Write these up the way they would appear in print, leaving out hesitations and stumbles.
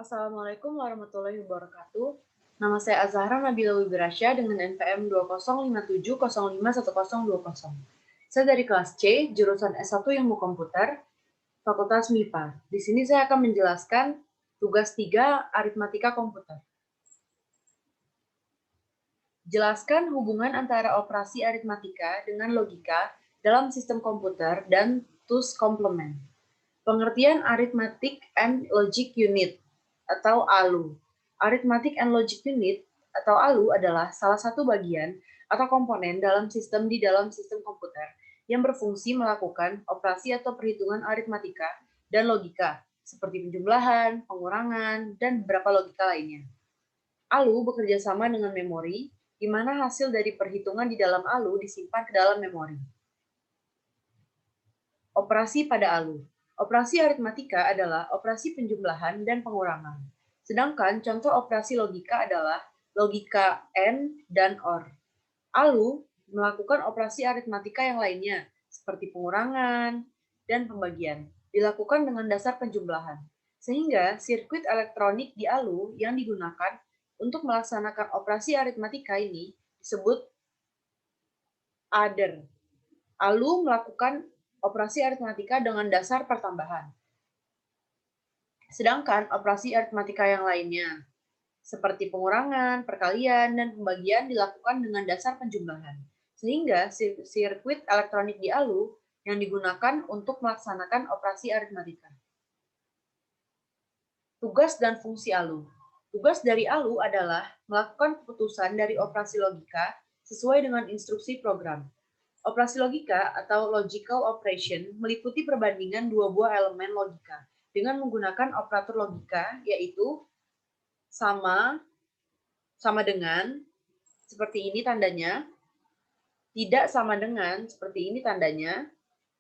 Assalamualaikum warahmatullahi wabarakatuh. Nama saya Azahra Nabila Wibirasya dengan NPM 2057051020. Saya dari kelas C, jurusan S1 Ilmu Komputer, Fakultas MIPA. Di sini saya akan menjelaskan tugas 3 aritmatika komputer. Jelaskan hubungan antara operasi aritmatika dengan logika dalam sistem komputer dan tools complement. Pengertian Arithmetic and Logic Unit atau ALU. Arithmetic and Logic Unit atau ALU adalah salah satu bagian atau komponen dalam sistem komputer yang berfungsi melakukan operasi atau perhitungan aritmatika dan logika seperti penjumlahan, pengurangan, dan beberapa logika lainnya. ALU bekerja sama dengan memori, di mana hasil dari perhitungan di dalam ALU disimpan ke dalam memori. Operasi pada ALU. Operasi aritmatika adalah operasi penjumlahan dan pengurangan. Sedangkan contoh operasi logika adalah logika AND dan OR. ALU melakukan operasi aritmatika yang lainnya, seperti pengurangan dan pembagian, dilakukan dengan dasar penjumlahan. Sehingga sirkuit elektronik di ALU yang digunakan untuk melaksanakan operasi aritmatika ini disebut adder. ALU melakukan operasi aritmatika dengan dasar pertambahan. Sedangkan operasi aritmatika yang lainnya, seperti pengurangan, perkalian, dan pembagian dilakukan dengan dasar penjumlahan. Sehingga sirkuit elektronik di ALU yang digunakan untuk melaksanakan operasi aritmatika. Tugas dan fungsi ALU. Tugas dari ALU adalah melakukan keputusan dari operasi logika sesuai dengan instruksi program. Operasi logika atau logical operation meliputi perbandingan dua buah elemen logika dengan menggunakan operator logika, yaitu sama dengan, seperti ini tandanya, tidak sama dengan, seperti ini tandanya,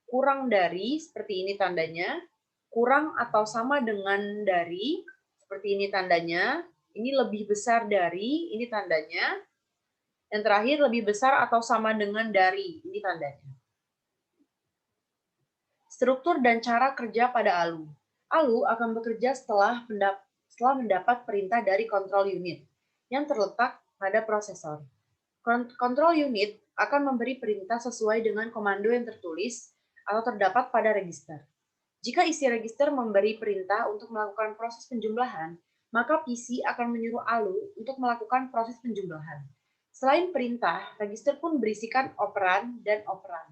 kurang dari, seperti ini tandanya, kurang atau sama dengan dari, seperti ini tandanya, ini lebih besar dari, ini tandanya, dan terakhir lebih besar atau sama dengan dari, ini tandanya. Struktur dan cara kerja pada ALU. ALU akan bekerja setelah mendapat perintah dari control unit yang terletak pada prosesor. Control unit akan memberi perintah sesuai dengan komando yang tertulis atau terdapat pada register. Jika isi register memberi perintah untuk melakukan proses penjumlahan, maka PC akan menyuruh ALU untuk melakukan proses penjumlahan. Selain perintah, register pun berisikan operan dan operan.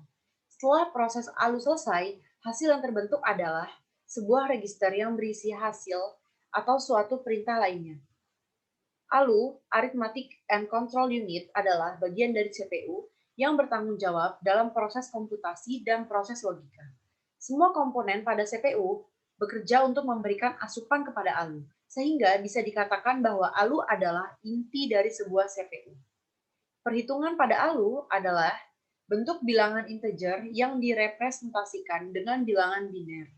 Setelah proses ALU selesai, hasil yang terbentuk adalah sebuah register yang berisi hasil atau suatu perintah lainnya. ALU, Arithmetic and Control Unit, adalah bagian dari CPU yang bertanggung jawab dalam proses komputasi dan proses logika. Semua komponen pada CPU bekerja untuk memberikan asupan kepada ALU, sehingga bisa dikatakan bahwa ALU adalah inti dari sebuah CPU. Perhitungan pada ALU adalah bentuk bilangan integer yang direpresentasikan dengan bilangan biner.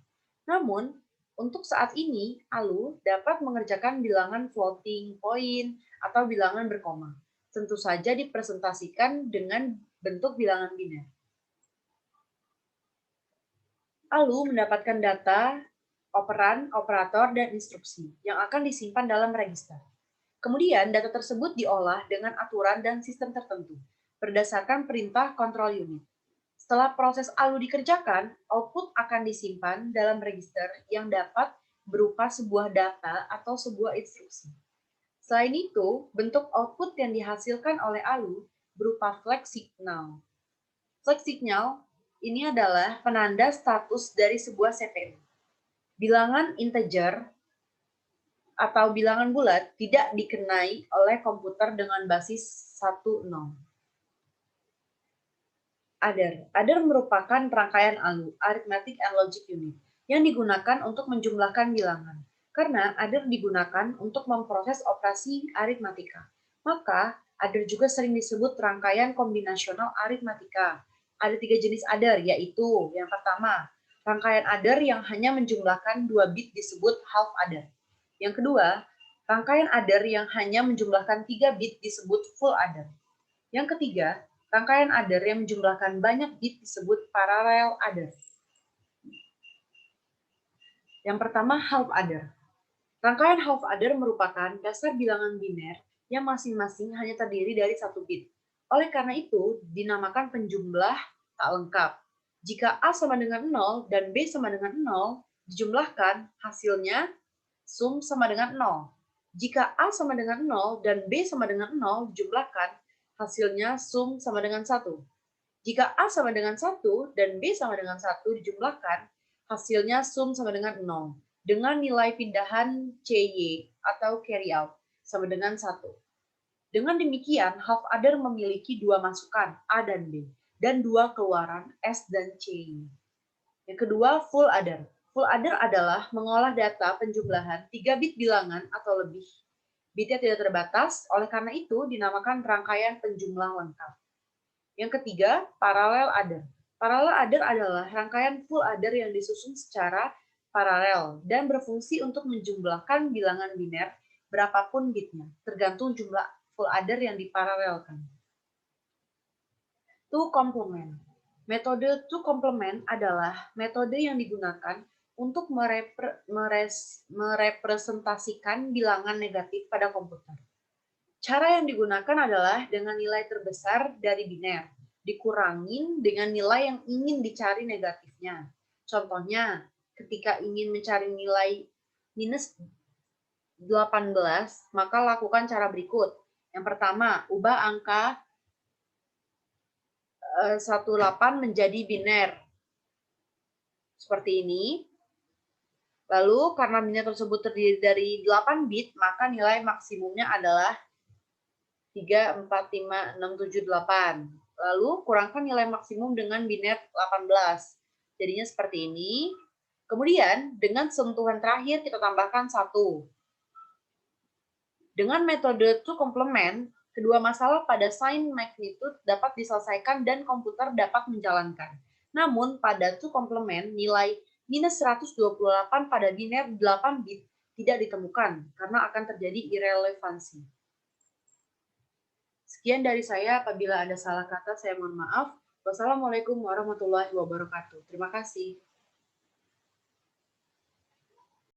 Namun, untuk saat ini, ALU dapat mengerjakan bilangan floating point atau bilangan berkoma. Tentu saja dipresentasikan dengan bentuk bilangan biner. ALU mendapatkan data, operan, operator, dan instruksi yang akan disimpan dalam register. Kemudian, data tersebut diolah dengan aturan dan sistem tertentu berdasarkan perintah control unit. Setelah proses ALU dikerjakan, output akan disimpan dalam register yang dapat berupa sebuah data atau sebuah instruksi. Selain itu, bentuk output yang dihasilkan oleh ALU berupa flag signal. Flag signal ini adalah penanda status dari sebuah CPU. Bilangan integer atau bilangan bulat tidak dikenai oleh komputer dengan basis 1,0. Adder merupakan rangkaian ALU, Arithmetic and Logic Unit, yang digunakan untuk menjumlahkan bilangan. Karena adder digunakan untuk memproses operasi aritmatika, maka adder juga sering disebut rangkaian kombinasional aritmatika. Ada 3 jenis adder, yaitu yang pertama, rangkaian adder yang hanya menjumlahkan 2 bit disebut half adder. Yang kedua, rangkaian adder yang hanya menjumlahkan 3 bit disebut full adder. Yang ketiga, rangkaian adder yang menjumlahkan banyak bit disebut parallel adder. Yang pertama, half adder. Rangkaian half adder merupakan dasar bilangan biner yang masing-masing hanya terdiri dari 1 bit. Oleh karena itu, dinamakan penjumlah tak lengkap. Jika A sama dengan 0 dan B sama dengan 0, dijumlahkan, hasilnya sum sama dengan 0. Jika A sama dengan 0 dan B sama dengan 0, dijumlahkan, hasilnya sum sama dengan 1. Jika A sama dengan 1 dan B sama dengan 1 dijumlahkan, hasilnya sum sama dengan 0. Dengan nilai pindahan CY atau carry out sama dengan 1. Dengan demikian, half adder memiliki 2 masukan, A dan B, dan 2 keluaran, S dan CY. Yang kedua, full adder. Full adder adalah mengolah data penjumlahan 3 bit bilangan atau lebih. Bitnya tidak terbatas, oleh karena itu dinamakan rangkaian penjumlah lengkap. Yang ketiga, parallel adder. Parallel adder adalah rangkaian full adder yang disusun secara paralel dan berfungsi untuk menjumlahkan bilangan biner berapapun bitnya, tergantung jumlah full adder yang diparalelkan. To complement. Metode to complement adalah metode yang digunakan untuk merepresentasikan bilangan negatif pada komputer. Cara yang digunakan adalah dengan nilai terbesar dari biner, dikurangin dengan nilai yang ingin dicari negatifnya. Contohnya, ketika ingin mencari nilai minus 18, maka lakukan cara berikut. Yang pertama, ubah angka 18 menjadi biner. Seperti ini. Lalu, karena biner tersebut terdiri dari 8 bit, maka nilai maksimumnya adalah 3, 4, 5, 6, 7, 8. Lalu kurangkan nilai maksimum dengan biner 18. Jadinya seperti ini. Kemudian dengan sentuhan terakhir kita tambahkan 1. Dengan metode to complement, kedua masalah pada sign magnitude dapat diselesaikan dan komputer dapat menjalankan. Namun pada to complement, nilai minus 128 pada biner 8 bit tidak ditemukan karena akan terjadi irrelevansi. Sekian dari saya, apabila ada salah kata saya mohon maaf. Wassalamualaikum warahmatullahi wabarakatuh. Terima kasih.